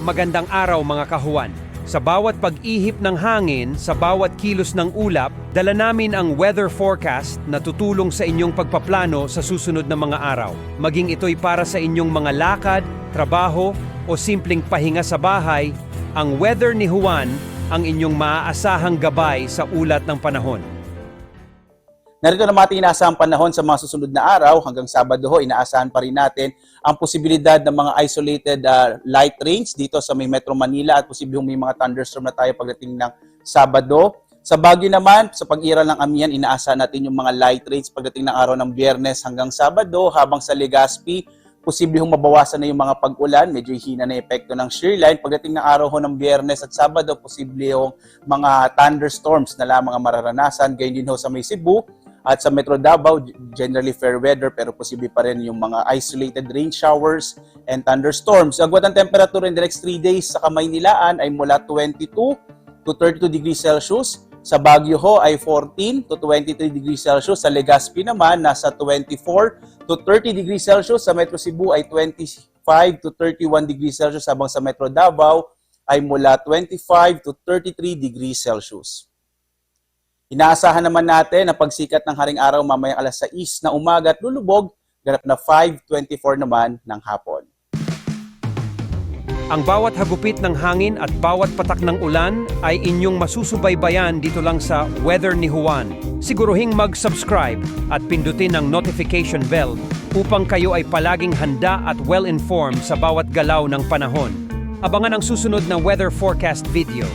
Magandang araw mga kahuwan. Sa bawat pag-ihip ng hangin, sa bawat kilos ng ulap, dala namin ang weather forecast na tutulong sa inyong pagpaplano sa susunod na mga araw. Maging ito'y para sa inyong mga lakad, trabaho o simpleng pahinga sa bahay, ang weather ni Juan ang inyong maaasahang gabay sa ulat ng panahon. Narito naman ating inaasahang panahon sa mga susunod na araw. Hanggang Sabado ho, inaasahan pa rin natin ang posibilidad ng mga isolated light rains dito sa may Metro Manila at posibleng may mga thunderstorm na tayo pagdating ng Sabado. Sa Baguio naman, sa pag-iral ng Amihan, inaasahan natin yung mga light rains pagdating ng araw ng Biyernes hanggang Sabado, habang sa Legazpi, posibleng mabawasan na yung mga pag-ulan, medyo hina na epekto ng shear line. Pagdating ng araw ho ng Biyernes at Sabado, posibleng mga thunderstorms na lamang ang mararanasan. Gayun din ho sa may Cebu. At sa Metro Davao, generally fair weather pero posible pa rin yung mga isolated rain showers and thunderstorms. Agwat ang temperature in the next 3 days sa Kamaynilaan ay mula 22 to 32 degrees Celsius. Sa Baguio ho ay 14 to 23 degrees Celsius. Sa Legazpi naman, nasa 24 to 30 degrees Celsius. Sa Metro Cebu ay 25 to 31 degrees Celsius. Habang sa Metro Davao ay mula 25 to 33 degrees Celsius. Inaasahan naman natin na pagsikat ng haring araw mamayang alas 6 na umaga at lulubog, ganap na 5:24 naman ng hapon. Ang bawat hagupit ng hangin at bawat patak ng ulan ay inyong masusubaybayan dito lang sa Weather ni Juan. Siguruhing mag-subscribe at pindutin ang notification bell upang kayo ay palaging handa at well-informed sa bawat galaw ng panahon. Abangan ang susunod na weather forecast video.